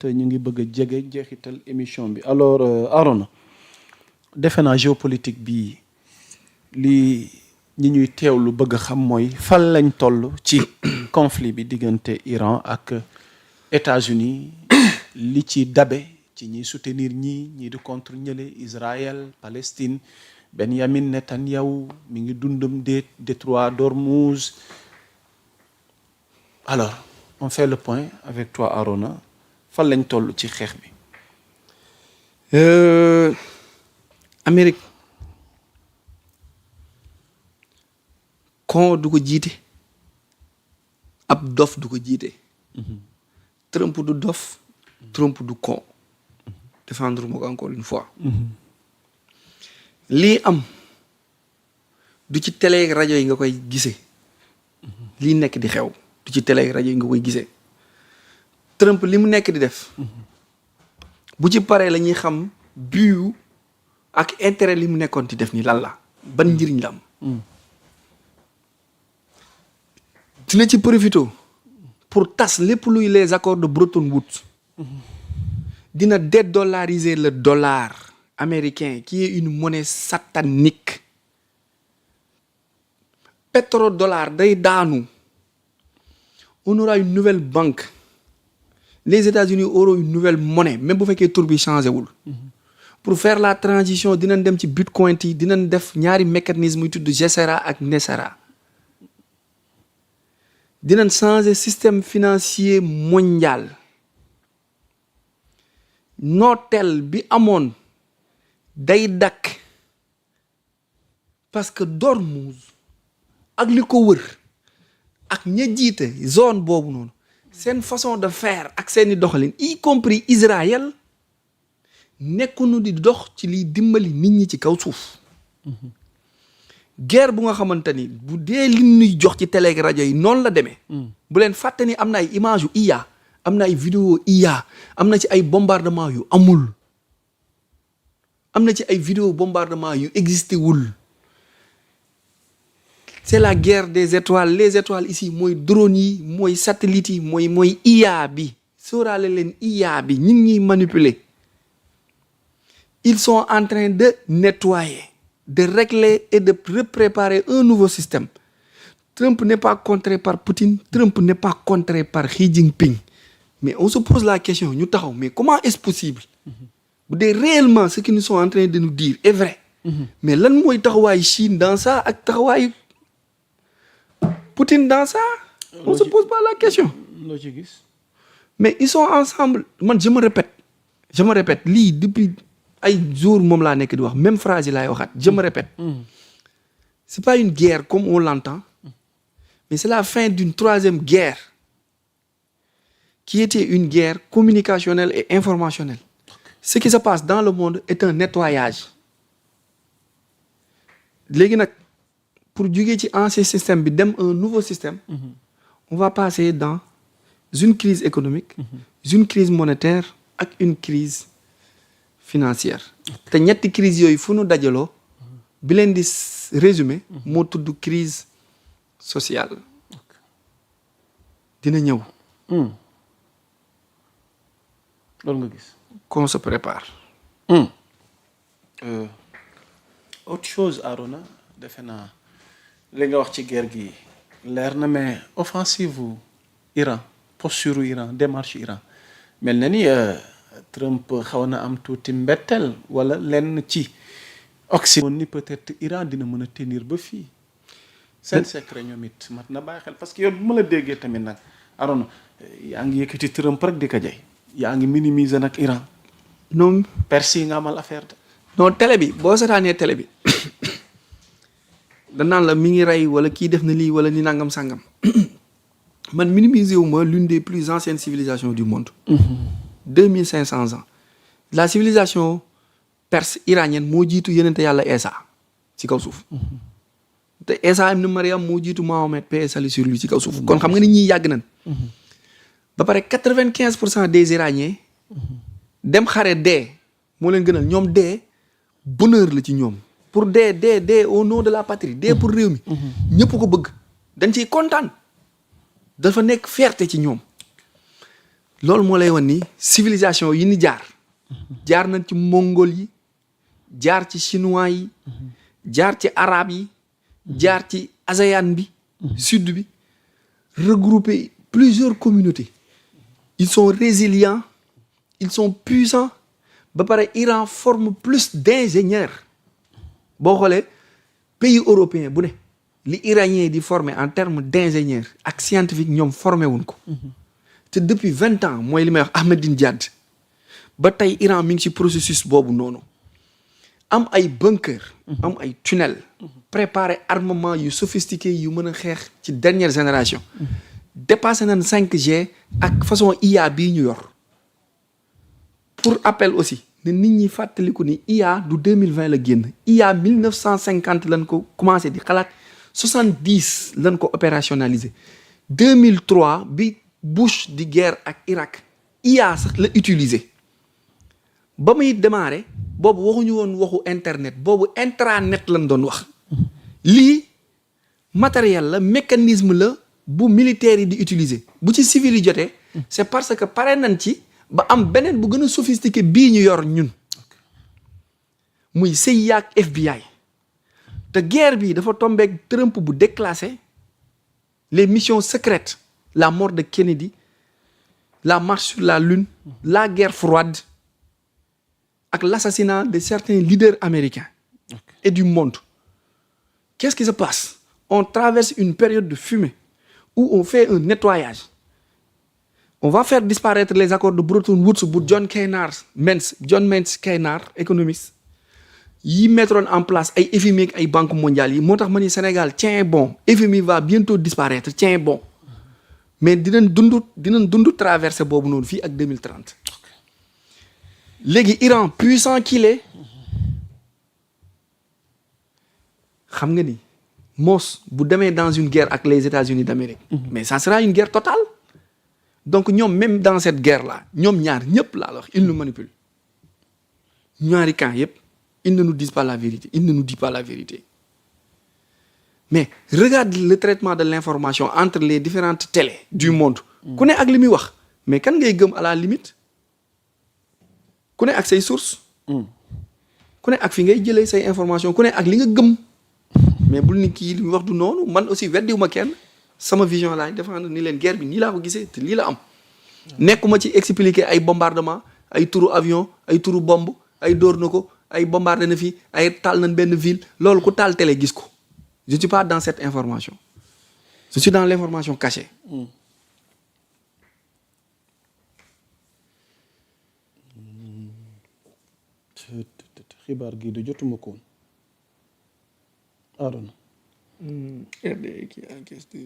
te ñu ngi bëgg a jege jeexital émission bi alors Arona defe naa géopolitique bi li ñi ñuy teewlu bëgg a xam mooy fan lañ toll ci conflit bi diggante Iran ak États-Unis li ci dabe ci ñiy soutenir ñii di contre ñële Israël Palestine Benyamin Netanyahu mi ngi dundam détroit d'Ormuz. Alors on fait le point avec toi Arona fan lañ toll ci xeex bi. Amérique kon du ko jiite ab dof du ko jiite. Trump du dof. Trump du con. Défendre ma ko encore une fois. lii am du ci télé ak rajo yi nga koy gisee. lii nekk di xew du ci télé ak rajo yi nga koy gisee. Trump li mu nekk di def. bu ci paree la ñuy xam but ak intérêt li mu nekkoon di def nii lan la ban njëriñ la am. dina ci profité pour tas lépp luy les accords de Bretton Woods. dina dédollariser le dollar américain qui est une monnaie satanique. Pétrodollar day daanu. On aura une nouvelle banque. Les États-Unis auront une nouvelle monnaie même bu fekkee tur bi changé wul. Pour faire la transition dinañ dem ci bitcoin yi dinañ def ñaari mécanisme yu tudd GESARA ak NESARA. dinañ changer système financier mondial. nooteel bi amoon day dakk parce que Dormouz ak li ko wër ak ña jiite zone boobu noonu seen façon de faire ak seeni doxalin y compris Israël nekkunu di dox ci liy dimbali nit ñi ci kaw suuf. guerre bu nga xamante ni bu dee li ñuy jox ci télé ak rajo yi noonu la demee. bu leen fàtte ni am na ay image yu IA am na ay vidéo IA am na ci ay bombardement yu amul am na ci ay vidéo bombardement yu existé wul. c'est la guerre des étoiles les étoiles ici mooy drone yi mooy satellite yi mooy IA bi sóoraale leen IA bi ñi ngi manipuler. Ils sont en train de nettoyer, de régler et de préparer un nouveau système. Trump n'est pas contré par Poutine, Trump n'est pas contré par Xi Jinping. Mais on se pose la question, nous taxaw, mais comment est-ce possible? Bu dee réellement ce qu'ils nous sont en train de nous dire est vrai. Mais lan mooy taxawaayu Chine dans ça ak taxawaayu Poutine dans ça? On se pose pas la question. loo ci gis. Mais ils sont ensemble. Man je me répète lii depuis ay jours moom laa nekk di wax même phrase yi laay waxaat je me répète. C'est pas une guerre comme on l'entend, mais c'est la fin d'une troisième guerre qui était une guerre communicationnelle et informationnelle. Ce qui se passe dans le monde est un nettoyage. léegi nag pour jógee ci ancien système bi dem un nouveau système. On va passer dans une crise économique, une crise monétaire ak une crise financière. te ñetti crise yooyu fu nu dajaloo bi leen di résumé moo tudd crise sociale. dina ñëw. loolu nga gis. qu'on se prépare. autre chose Arona defe naa li nga wax ci guerre gi leer na mais offensive u Iran posture Iran démarche Iran mel na ni Trump xaw na am tuuti mbetteel wala lenn ci Occident ni peut-être Iran dina mën a tenir ba fii seen secret ñoom it mat na bàyyi xel parce que yow bu ma la déggee tamit nag Arona yaa ngi yëkkati Trump rek di ko jay yaa ngi minimiser nag Iran. non Perse nga amal affaire de. non télé bi boo seetaanee télé bi danaan la mi ngi rey wala kii def na lii wala ni nangam sangam man minimiser wu ma l'une des plus anciennes civilisations du monde. 2500 ans. La civilisation perse iranienne moo jiitu yenente yàlla Isa ci kaw suuf. te Isa ibn Maryam moo jiitu Mahomet paix et salut sur lui ci kaw suuf. kon xam nga ni ñi yàgg nañ. ba pare 95% des Iraniens. dem xare dee moo leen gënal ñoom dee bonheur la ci ñoom. pour dee au nom de la patrie dee pour réew mi. ñëpp ko bëgg dañ ciy kontaan. dafa nekk fierté ci ñoom. loolu moo lay wan ni civilisation yi ni jaar nañ ci mongol yi jaar ci chinois yi jaar ci arabe yi jaar ci ASEAN bi sud bi regrouper plusieurs communautés ils sont résilients ils sont puissants ba pare Iran forme plus d'ingénieurs boo xoolee pays européen bu ne li iranien di former en termes d'ingénieurs ak scientifique ñoom formé wuñ ko te depuis 20 ans mooy li may wax Ahmadinejad ba tey Iran mi ngi ci processus boobu noonu am ay bunker am ay tunnel préparer armement yu sophistiqué yu mën a xeex ci dernière génération dépassé nañ 5G ak façon IA bii ñu yor pour appel aussi ne nit ñi fàttaliku ni IA du 2020 la génn IA 1950 lañ ko commencé di xalaat 70 lañ ko opérationnalisé 2003 bi Bush di guerre ak Irak IA sax la utiliser ba muy démarrer boobu waxuñu woon waxu internet boobu intranet lañ doon wax lii matériel la mécanisme la bu militaire yi di utiliser bu ci civil yi jotee c'est parce que pare nañ ci ba am beneen bu gën a sophistiqué bii ñu yor ñun muy CIA ak FBI te guerre bi dafa tombeek Trump bu déclassé les missions secrètes la mort de Kennedy la marche sur la lune la guerre froide ak l'assassinat de certains leaders américains et du monde. Qu'est-ce qui se passe? On traverse une période de fumée où on fait un nettoyage. On va faire disparaître les accords de Bretton Woods bu John Maynard Keynes, économiste yi mettroon en place ay FMI ak ay banques mondiales yi moo tax ma ni Sénégal tiens bon FMI va bientôt disparaître tiens bon mais dinañ dund traversé boobu noonu fii ak 2030 léegi Iran puissant qu'il est xam nga ni moos bu demee dans une guerre ak les États-Unis d'Amérique mais ça sera une guerre totale donc ñoom même dans cette guerre là ñoom ñaar ñëpp laa la wax ils nous manipulent ñaari camp yëpp ils ne nous disent pas la vérité il ne nous dit pas la vérité mais regarde le traitement de l'information entre les différentes télés du monde ku ne ak li muy wax mais kan ngay gëm à la limite ku ne ak say sources ku ne ak fi ngay jëlee say information ku ne ak li nga gëm mais bul ni kii li muy wax du noonu man aussi weddiwuma kenn sama vision laay défendre ni leen guerre bi nii laa ko gisee te lii la am nekkuma ci expliquer ay bombardement ay turu avion ay turu bombe ay dóor na ko ay bombardé na fi ay taal nañ benn ville loolu ku taal télé gis ko je suis pas dans cette information je suis dans l'information cachée xibaar gii du jotuma ko woon Arona RDA qui encaisse de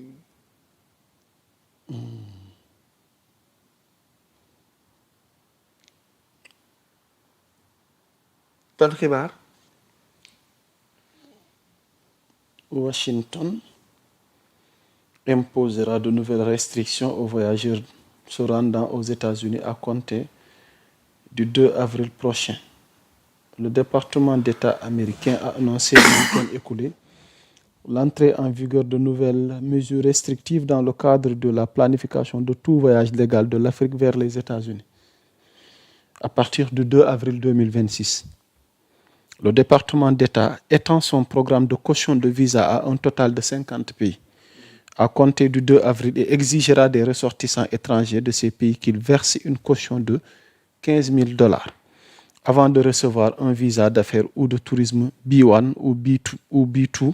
ban xibaar Washington imposera de nouvelles restrictions aux voyageurs se rendant aux États-Unis à compter du 2 avril prochain. Le département d'État américain a annoncé le week-end écoulé l'entrée en vigueur de nouvelles mesures restrictives dans le cadre de la planification de tout voyage légal de l'Afrique vers les États-Unis à partir du 2 avril 2026. Le département d'État étend son programme de caution de visa à un total de 50 pays à compter du 2 avril et exigera des ressortissants étrangers de ces pays qu'ils versent une caution de $15,000 avant de recevoir un visa d'affaires ou de tourisme B1 ou B2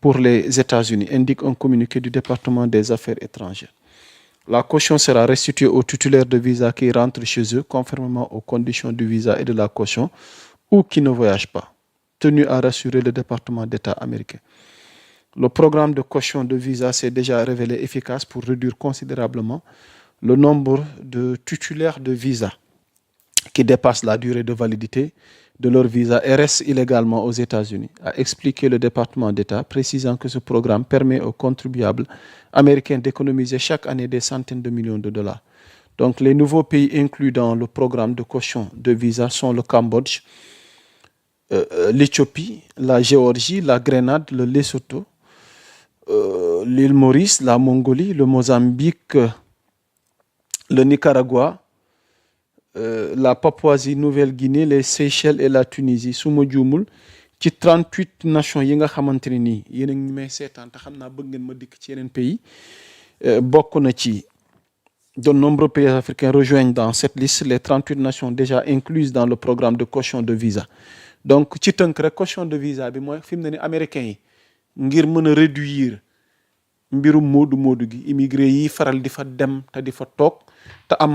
pour les États-Unis, indique un communiqué du département des Affaires étrangères. La caution sera restituée aux titulaires de visa qui rentrent chez eux conformément aux conditions du visa et de la caution ou qui ne voyagent pas, tenu à rassurer le département d'État américain. Le programme de caution de visa s'est déjà révélé efficace pour réduire considérablement le nombre de titulaires de visa qui dépassent la durée de validité de leur visa et restent illégalement aux États-Unis, a expliqué le département d'État, précisant que ce programme permet aux contribuables américains d'économiser chaque année des centaines de millions de dollars. Donc les nouveaux pays inclus dans le programme de caution de visa sont le Cambodge, l'Éthiopie, la Géorgie, la Grenade, le Lesotho, l'île Maurice, la Mongolie, le Mozambique, le Nicaragua, la Papouasie-Nouvelle-Guinée, les Seychelles et la Tunisie su ma juumul ci 38 nations yi nga xamante ne nii yéen a ngi may seetaan te xam naa bëgg ngeen ma dikk ci yeneen pays bokk na ci de nombreux pays africains rejoignent dans cette liste les 38 nations déjà incluses dans le programme de caution de visa donc ci tënk rek caution de visa bi mooy fi mu ne ni américains yi ngir mën a réduire mbirum moodu gi immigré yi faral di fa dem te di fa toog te am